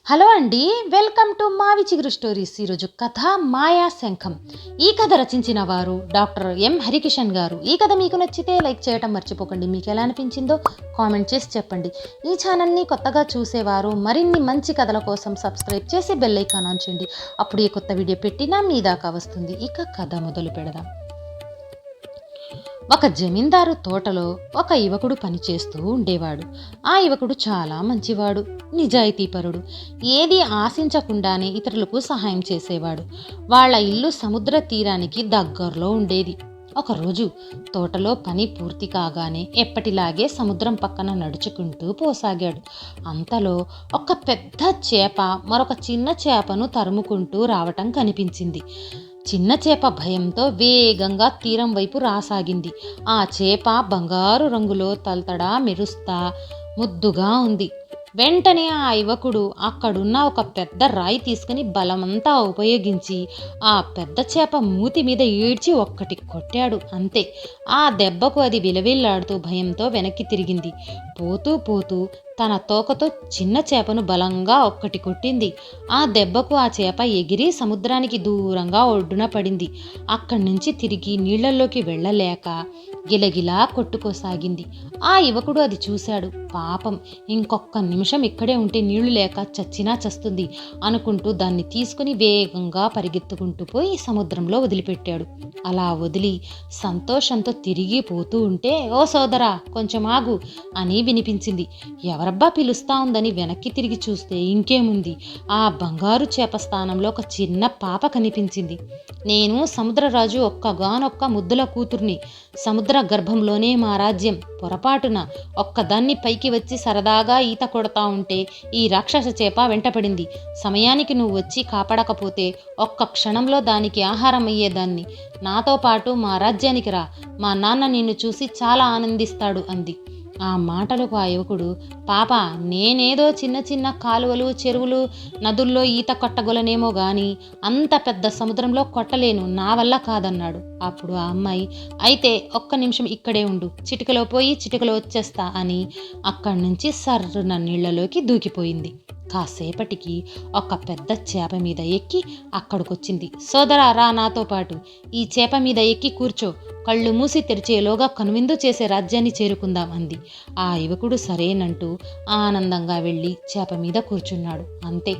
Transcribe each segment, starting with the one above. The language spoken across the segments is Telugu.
హలో అండి, వెల్కమ్ టు మావి చిగురు స్టోరీస్. ఈరోజు కథ మాయా శంఖం. ఈ కథ రచించిన వారు డాక్టర్ ఎం హరికిషన్ గారు. ఈ కథ మీకు నచ్చితే లైక్ చేయటం మర్చిపోకండి. మీకు ఎలా అనిపించిందో కామెంట్ చేసి చెప్పండి. ఈ ఛానల్ని కొత్తగా చూసేవారు మరిన్ని మంచి కథల కోసం సబ్స్క్రైబ్ చేసి బెల్ ఐకాన్ ఆన్ చేయండి. అప్పుడు ఏ కొత్త వీడియో పెట్టినా మీ దాకా వస్తుంది. ఇక కథ మొదలు పెడదాం. ఒక జమీందారు తోటలో ఒక యువకుడు పనిచేస్తూ ఉండేవాడు. ఆ యువకుడు చాలా మంచివాడు, నిజాయితీపరుడు. ఏది ఆశించకుండానే ఇతరులకు సహాయం చేసేవాడు. వాళ్ళ ఇల్లు సముద్ర తీరానికి దగ్గరలో ఉండేది. ఒకరోజు తోటలో పని పూర్తి కాగానే ఎప్పటిలాగే సముద్రం పక్కన నడుచుకుంటూ పోసాగాడు. అంతలో ఒక పెద్ద చేప మరొక చిన్న చేపను తరుముకుంటూ రావటం కనిపించింది. చిన్న చేప భయంతో వేగంగా తీరం వైపు రాసాగింది. ఆ చేప బంగారు రంగులో తలతడా మెరుస్తా ముద్దుగా ఉంది. వెంటనే ఆ యువకుడు అక్కడున్న ఒక పెద్ద రాయి తీసుకుని బలమంతా ఉపయోగించి ఆ పెద్ద చేప మూతి మీద ఈడ్చి ఒక్కటి కొట్టాడు. అంతే, ఆ దెబ్బకు అది విలవిల్లాడుతూ భయంతో వెనక్కి తిరిగింది. పోతూ పోతూ తన తోకతో చిన్న చేపను బలంగా ఒక్కటి కొట్టింది. ఆ దెబ్బకు ఆ చేప ఎగిరి సముద్రానికి దూరంగా ఒడ్డున పడింది. అక్కడి నుంచి తిరిగి నీళ్లలోకి వెళ్ళలేక గిలగిలా కొట్టుకోసాగింది. ఆ యువకుడు అది చూశాడు. పాపం, ఇంకొక్క నిమిషం ఇక్కడే ఉంటే నీళ్లు లేక చచ్చినా చస్తుంది అనుకుంటూ దాన్ని తీసుకుని వేగంగా పరిగెత్తుకుంటూ పోయి సముద్రంలో వదిలిపెట్టాడు. అలా వదిలి సంతోషంతో తిరిగి పోతూ ఉంటే, ఓ సోదరా, కొంచెం ఆగు అని వినిపించింది. ఎవరబ్బా పిలుస్తా ఉందని వెనక్కి తిరిగి చూస్తే ఇంకేముంది, ఆ బంగారు చేప స్థానంలో ఒక చిన్న పాప కనిపించింది. నేను సముద్రరాజు ఒక్కగానొక్క ముద్దుల కూతుర్ని. సముద్ర గర్భంలోనే మా రాజ్యం. పొరపాటున ఒక్కదాన్ని పైకి వచ్చి సరదాగా ఈత కొడతా ఉంటే ఈ రాక్షస చేప వెంటపడింది. సమయానికి నువ్వు వచ్చి కాపాడకపోతే ఒక్క క్షణంలో దానికి ఆహారం అయ్యేదాన్ని. నాతో పాటు మా రాజ్యానికి రా, మా నాన్న నిన్ను చూసి చాలా ఆనందిస్తాడు అంది. ఆ మాటలకు ఆ యువకుడు, పాప, నేనేదో చిన్న చిన్న కాలువలు, చెరువులు, నదుల్లో ఈత కొట్టగలనేమో గాని అంత పెద్ద సముద్రంలో కొట్టలేను, నా వల్ల కాదన్నాడు. అప్పుడు ఆ అమ్మాయి, అయితే ఒక్క నిమిషం ఇక్కడే ఉండు, చిటికలో పోయి చిటికలో వచ్చేస్తా అని అక్కడి నుంచి సర్రున నీళ్లలోకి దూకిపోయింది. కాసేపటికి ఒక పెద్ద చేప మీద ఎక్కి అక్కడికొచ్చింది. సోదరా, రా నాతో పాటు, ఈ చేప మీద ఎక్కి కూర్చో, కళ్ళు మూసి తెరిచేలోగా కనువిందు చేసే రాజ్యాన్ని చేరుకుందాం అంది. ఆ యువకుడు సరేనంటూ ఆనందంగా వెళ్ళి చేప మీద కూర్చున్నాడు. అంతే,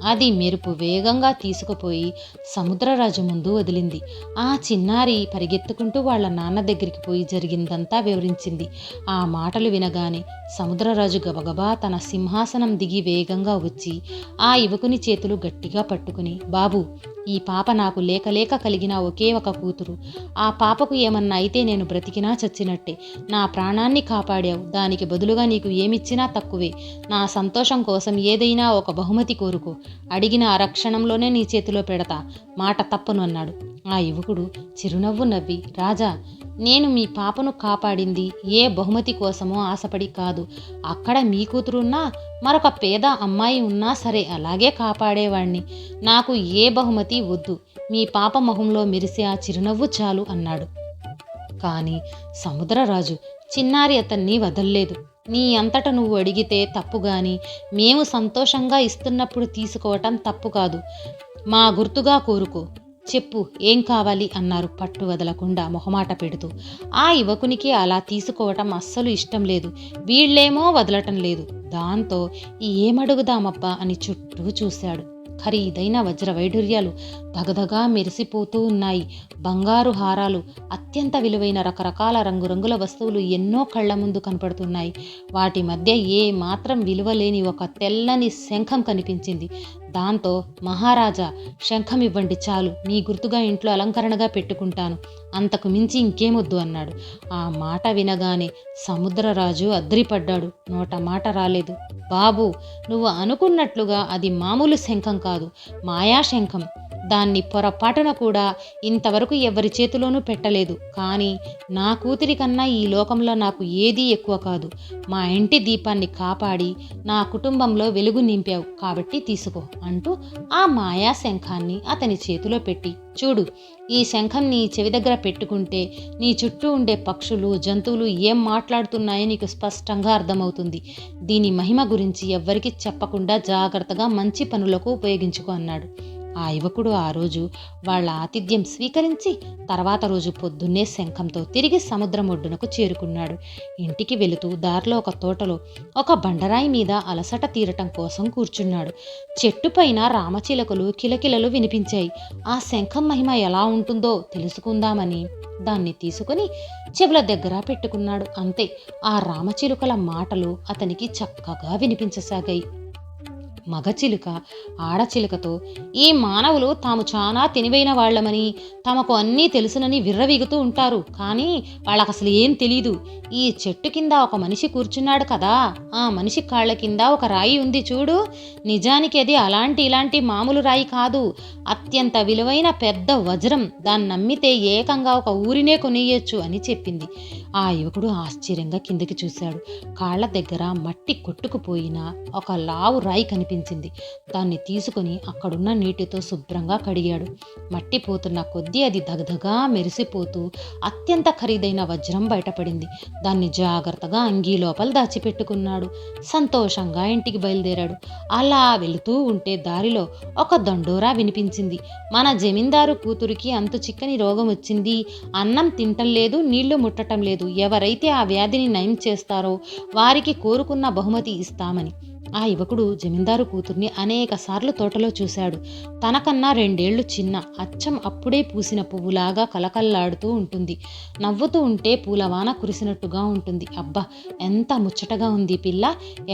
అది మెరుపు వేగంగా తీసుకుపోయి సముద్రరాజు ముందు వదిలింది. ఆ చిన్నారి పరిగెత్తుకుంటూ వాళ్ళ నాన్న దగ్గరికి పోయి జరిగిందంతా వివరించింది. ఆ మాటలు వినగానే సముద్రరాజు గబగబా తన సింహాసనం దిగి వేగంగా వచ్చి ఆ యువకుని చేతులు గట్టిగా పట్టుకుని, బాబు, ఈ పాప నాకు లేక లేక కలిగిన ఒకే ఒక కూతురు. ఆ పాపకు ఏమన్నా అయితే నేను బ్రతికినా చచ్చినట్టే. నా ప్రాణాన్ని కాపాడావు, దానికి బదులుగా నీకు ఏమిచ్చినా తక్కువే. నా సంతోషం కోసం ఏదైనా ఒక బహుమతి కోరుకో, అడిగిన అరక్షణంలోనే నీ చేతిలో పెడతా, మాట తప్పను అన్నాడు. ఆ యువకుడు చిరునవ్వు నవ్వి, రాజా, నేను మీ పాపను కాపాడింది ఏ బహుమతి కోసమో ఆశపడి కాదు. అక్కడ మీ కూతురున్నా మరొక పేద అమ్మాయి ఉన్నా సరే అలాగే కాపాడేవాణ్ణి. నాకు ఏ బహుమతి వద్దు, మీ పాప మొహంలో మెరిసే ఆ చిరునవ్వు చాలు అన్నాడు. కానీ సముద్రరాజు చిన్నారి అతన్ని వదల్లేదు. నీ అంతట నువ్వు అడిగితే తప్పు గాని మేము సంతోషంగా ఇస్తున్నప్పుడు తీసుకోవటం తప్పు కాదు. మా గుర్తుగా కోరుకో, చెప్పు, ఏం కావాలి అన్నారు పట్టు వదలకుండా మొహమాట పెడుతూ. ఆ యువకునికి అలా తీసుకోవటం అస్సలు ఇష్టం లేదు. వీళ్ళేమో వదలటం లేదు. దాంతో ఏమడుగుదామబ్బా అని చుట్టూ చూశాడు. ఖరీదైన వజ్ర వైఢూర్యాలు దగదగా మెరిసిపోతూ ఉన్నాయి. బంగారు హారాలు, అత్యంత విలువైన రకరకాల రంగురంగుల వస్తువులు ఎన్నో కళ్ల ముందు కనపడుతున్నాయి. వాటి మధ్య ఏ మాత్రం విలువలేని ఒక తెల్లని శంఖం కనిపించింది. దాంతో, మహారాజా, శంఖం ఇవ్వండి చాలు, మీ గుర్తుగా ఇంట్లో అలంకరణగా పెట్టుకుంటాను, అంతకు మించి ఇంకేమొద్దు అన్నాడు. ఆ మాట వినగానే సముద్రరాజు అద్రిపడ్డాడు. నోట మాట రాలేదు. బాబు, నువ్వు అనుకున్నట్లుగా అది మామూలు శంఖం కాదు, మాయా శంఖం. దాన్ని పొరపాటున కూడా ఇంతవరకు ఎవరి చేతిలోనూ పెట్టలేదు. కానీ నా కూతురి కన్నా ఈ లోకంలో నాకు ఏదీ ఎక్కువ కాదు. మా ఇంటి దీపాన్ని కాపాడి నా కుటుంబంలో వెలుగు నింపావు, కాబట్టి తీసుకో అంటూ ఆ మాయా శంఖాన్ని అతని చేతిలో పెట్టి, చూడు, ఈ శంఖం నీ చెవి దగ్గర పెట్టుకుంటే నీ చుట్టూ ఉండే పక్షులు, జంతువులు ఏం మాట్లాడుతున్నాయో నీకు స్పష్టంగా అర్థమవుతుంది. దీని మహిమ గురించి ఎవ్వరికీ చెప్పకుండా జాగ్రత్తగా మంచి పనులకు ఉపయోగించుకో అన్నాడు. ఆ యువకుడు ఆ రోజు వాళ్ళ ఆతిథ్యం స్వీకరించి తర్వాత రోజు పొద్దున్నే శంఖంతో తిరిగి సముద్రం ఒడ్డునకు చేరుకున్నాడు. ఇంటికి వెళుతూ దారిలో ఒక తోటలో ఒక బండరాయి మీద అలసట తీరటం కోసం కూర్చున్నాడు. చెట్టుపైన రామచిలుకలు కిలకిలలు వినిపించాయి. ఆ శంఖం మహిమ ఎలా ఉంటుందో తెలుసుకుందామని దాన్ని తీసుకుని చెవుల దగ్గర పెట్టుకున్నాడు. అంతే, ఆ రామచిలుకల మాటలు అతనికి చక్కగా వినిపించసాగాయి. మగచిలుక ఆడచిలుకతో, ఈ మానవులు తాము చాలా తెలివైన వాళ్లమని, తమకు అన్నీ తెలుసునని విర్రవీగుతూ ఉంటారు. కానీ వాళ్ళకు అసలు ఏం తెలీదు. ఈ చెట్టు కింద ఒక మనిషి కూర్చున్నాడు కదా, ఆ మనిషి కాళ్ల కింద ఒక రాయి ఉంది చూడు. నిజానికి అది ఇలాంటి మామూలు రాయి కాదు, అత్యంత విలువైన పెద్ద వజ్రం. దాన్ని నమ్మితే ఏకంగా ఒక ఊరినే కొనియొచ్చు అని చెప్పింది. ఆ యువకుడు ఆశ్చర్యంగా కిందకి చూశాడు. కాళ్ల దగ్గర మట్టి కొట్టుకుపోయిన ఒక లావు రాయి కనిపించింది. దాన్ని తీసుకుని అక్కడున్న నీటితో శుభ్రంగా కడిగాడు. మట్టి పోతున్న కొద్దీ అది దగదగా మెరిసిపోతూ అత్యంత ఖరీదైన వజ్రం బయటపడింది. దాన్ని జాగ్రత్తగా అంగీ లోపల దాచిపెట్టుకున్నాడు. సంతోషంగా ఇంటికి బయలుదేరాడు. అలా వెళుతూ ఉంటే దారిలో ఒక దండోరా వినిపించింది. మన జమీందారు కూతురికి అంతు చిక్కని రోగం వచ్చింది. అన్నం తింటం లేదు, నీళ్లు ముట్టడం లేదు. ఎవరైతే ఆ వ్యాధిని నయం చేస్తారో వారికి కోరుకున్న బహుమతి ఇస్తామని. ఆ యువకుడు జమీందారు కూతుర్ని అనేక సార్లు తోటలో చూశాడు. తనకన్నా 2 ఏళ్లు చిన్న, అచ్చం అప్పుడే పూసిన పువ్వులాగా కలకల్లాడుతూ ఉంటుంది. నవ్వుతూ ఉంటే పూలవాన కురిసినట్టుగా ఉంటుంది. అబ్బా, ఎంత ముచ్చటగా ఉంది పిల్ల!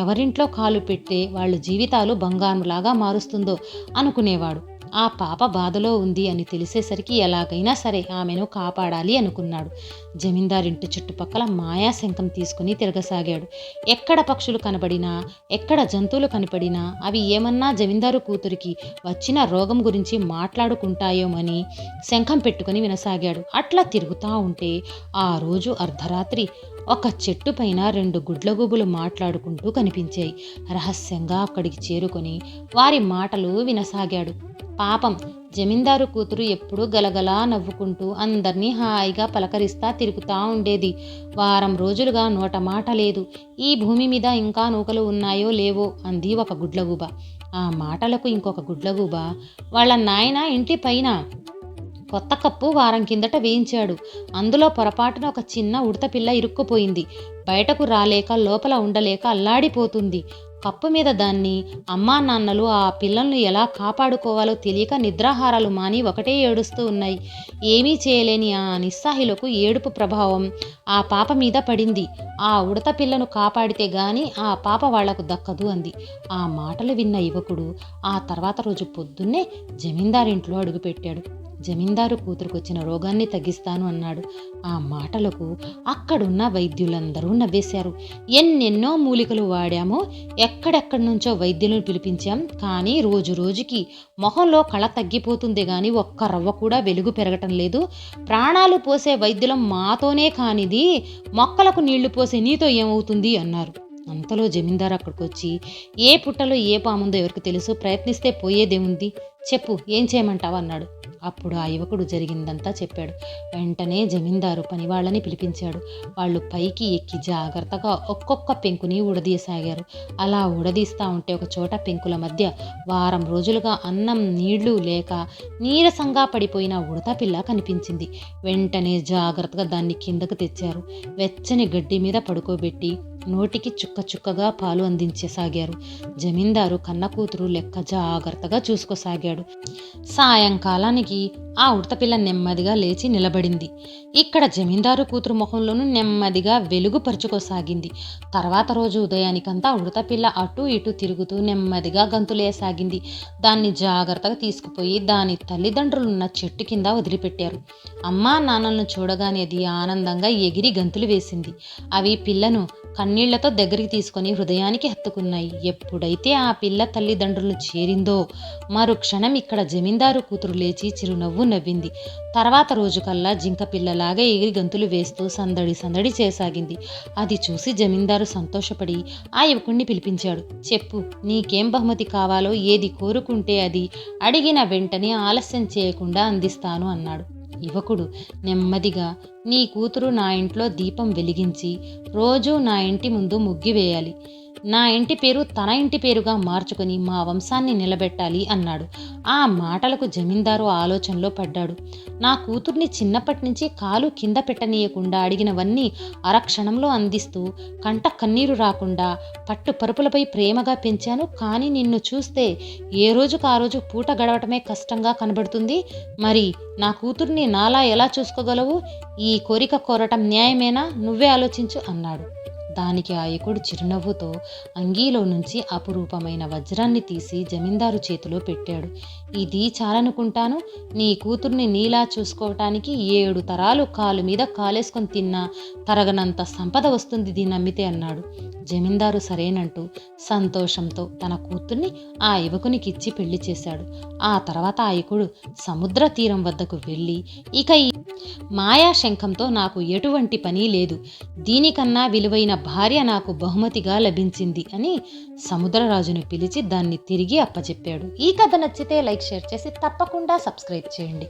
ఎవరింట్లో కాలు పెట్టే వాళ్ళ జీవితాలు బంగారంలాగా మారుస్తుందో అనుకునేవాడు. ఆ పాప బాధలో ఉంది అని తెలిసేసరికి ఎలాగైనా సరే ఆమెను కాపాడాలి అనుకున్నాడు. జమీందారింటి చుట్టుపక్కల మాయాశంఖం తీసుకుని తిరగసాగాడు. ఎక్కడ పక్షులు కనబడినా, ఎక్కడ జంతువులు కనపడినా అవి ఏమన్నా జమీందారు కూతురికి వచ్చిన రోగం గురించి మాట్లాడుకుంటాయోమని శంఖం పెట్టుకుని వినసాగాడు. అట్లా తిరుగుతూ ఉంటే ఆ రోజు అర్ధరాత్రి ఒక చెట్టు పైన 2 గుడ్లగూబులు మాట్లాడుకుంటూ కనిపించాయి. రహస్యంగా అక్కడికి చేరుకొని వారి మాటలు వినసాగాడు. పాపం, జమీందారు కూతురు ఎప్పుడూ గలగలా నవ్వుకుంటూ అందర్నీ హాయిగా పలకరిస్తా తిరుగుతూ ఉండేది. వారం రోజులుగా నోట మాట లేదు. ఈ భూమి మీద ఇంకా నూకలు ఉన్నాయో లేవో అంది ఒక గుడ్లగూబ. ఆ మాటలకు ఇంకొక గుడ్లగూబ, వాళ్ళ నాయన ఇంటి పైన కొత్త కప్పు వారం కిందట వేయించాడు. అందులో పొరపాటున ఒక చిన్న ఉడతపిల్ల ఇరుక్కుపోయింది. బయటకు రాలేక లోపల ఉండలేక అల్లాడిపోతుంది. కప్పు మీద దాన్ని అమ్మా నాన్నలు ఆ పిల్లల్ని ఎలా కాపాడుకోవాలో తెలియక నిద్రాహారాలు మాని ఒకటే ఏడుస్తూ ఉన్నాయి. ఏమీ చేయలేని ఆ నిస్సహాయులకు ఏడుపు ప్రభావం ఆ పాప మీద పడింది. ఆ ఉడత పిల్లను కాపాడితే గాని ఆ పాప వాళ్లకు దక్కదు అంది. ఆ మాటలు విన్న యువకుడు ఆ తర్వాత రోజు పొద్దున్నే జమీందారింట్లో అడుగుపెట్టాడు. జమీందారు కూతురుకొచ్చిన రోగాన్ని తగ్గిస్తాను అన్నాడు. ఆ మాటలకు అక్కడున్న వైద్యులందరూ నవ్వేశారు. ఎన్నెన్నో మూలికలు వాడామో, ఎక్కడెక్కడి నుంచో వైద్యులను పిలిపించాం. కానీ రోజు రోజుకి మొహంలో కళ తగ్గిపోతుంది గాని ఒక్క రవ్వ కూడా వెలుగు పెరగటం లేదు. ప్రాణాలు పోసే వైద్యులం మాతోనే కానిది మొక్కలకు నీళ్లు పోసే నీతో ఏమవుతుంది అన్నారు. అంతలో జమీందారు అక్కడికి వచ్చి, ఏ పుట్టలో ఏ పాముందో ఎవరికి తెలుసు, ప్రయత్నిస్తే పోయేదేముంది, చెప్పు, ఏం చేయమంటావు అన్నాడు. అప్పుడు ఆ యువకుడు జరిగిందంతా చెప్పాడు. వెంటనే జమీందారు పనివాళ్ళని పిలిపించాడు. వాళ్ళు పైకి ఎక్కి జాగ్రత్తగా ఒక్కొక్క పెంకుని ఊడదీయసాగారు. అలా ఊడదీస్తూ ఉంటే ఒక చోట పెంకుల మధ్య వారం రోజులుగా అన్నం నీళ్లు లేక నీరసంగా పడిపోయిన ఉడత పిల్ల కనిపించింది. వెంటనే జాగ్రత్తగా దాన్ని కిందకు తెచ్చారు. వెచ్చని గడ్డి మీద పడుకోబెట్టి నోటికి చుక్క చుక్కగా పాలు అందించసాగారు. జమీందారు కన్న కూతురు లెక్క జాగ్రత్తగా చూసుకోసాగాడు. సాయంకాలానికి ఆ ఉడతపిల్ల నెమ్మదిగా లేచి నిలబడింది. ఇక్కడ జమీందారు కూతురు ముఖంలోనూ నెమ్మదిగా వెలుగు పరుచుకోసాగింది. తర్వాత రోజు ఉదయానికంతా ఉడతపిల్ల అటు ఇటు తిరుగుతూ నెమ్మదిగా గంతులేసాగింది. దాన్ని జాగ్రత్తగా తీసుకుపోయి దాని తల్లిదండ్రులున్న చెట్టు కింద వదిలిపెట్టారు. అమ్మా నాన్నలను చూడగానే అది ఆనందంగా ఎగిరి గంతులు వేసింది. అవి పిల్లను కన్నీళ్లతో దగ్గరికి తీసుకొని హృదయానికి హత్తుకున్నాయి. ఎప్పుడైతే ఆ పిల్ల తల్లిదండ్రులను చేరిందో మరుక్షణం ఇక్కడ జమీందారు కూతురు లేచి చిరునవ్వు నవ్వింది. తర్వాత రోజుకల్లా జింక పిల్లలాగా ఎగిరి గంతులు వేస్తూ సందడి సందడి చేసాగింది. అది చూసి జమీందారు సంతోషపడి ఆ యువకుణ్ణి పిలిపించాడు. చెప్పు, నీకేం బహుమతి కావాలో, ఏది కోరుకుంటే అది అడిగిన వెంటనే ఆలస్యం చేయకుండా అందిస్తాను అన్నాడు. యువకుడు నెమ్మదిగా, నీ కూతురు నా ఇంట్లో దీపం వెలిగించి రోజూ నా ఇంటి ముందు ముగ్గు వేయాలి. నా ఇంటి పేరు తన ఇంటి పేరుగా మార్చుకొని మా వంశాన్ని నిలబెట్టాలి అన్నాడు. ఆ మాటలకు జమీందారు ఆలోచనలో పడ్డాడు. నా కూతుర్ని చిన్నప్పటి నుంచి కాలు కింద పెట్టనీయకుండా అడిగినవన్నీ అరక్షణంలో అందిస్తూ కంట కన్నీరు రాకుండా పట్టు పరుపులపై ప్రేమగా పెంచాను. కానీ నిన్ను చూస్తే ఏ రోజుకు ఆ రోజు పూట గడవటమే కష్టంగా కనబడుతుంది. మరి నా కూతుర్ని నాలా ఎలా చూసుకోగలవు? ఈ కోరిక కోరటం న్యాయమేనా? నువ్వే ఆలోచించు అన్నాడు. దానికి ఆ యువకుడు చిరునవ్వుతో అంగీలో నుంచి అపురూపమైన వజ్రాన్ని తీసి జమీందారు చేతిలో పెట్టాడు. ఇది చాలనుకుంటాను. నీ కూతుర్ని నీలా చూసుకోవటానికి 7 తరాలు కాలు మీద కాలేసుకొని తిన్నా తరగనంత సంపద వస్తుంది దీన్ని అమ్మితే అన్నాడు. జమీందారు సరేనంటూ సంతోషంతో తన కూతుర్ని ఆ యువకునికి ఇచ్చి పెళ్లి చేశాడు. ఆ తర్వాత ఆ యువకుడు సముద్ర తీరం వద్దకు వెళ్ళి, ఇక ఈ మాయా శంఖంతో నాకు ఎటువంటి పని లేదు, దీనికన్నా విలువైన భార్య నాకు బహుమతిగా లభించింది అని సముద్రరాజును పిలిచి దాన్ని తిరిగి అప్పచెప్పాడు. ఈ కథ నచ్చితే లైక్, షేర్ చేసి తప్పకుండా సబ్స్క్రైబ్ చేయండి.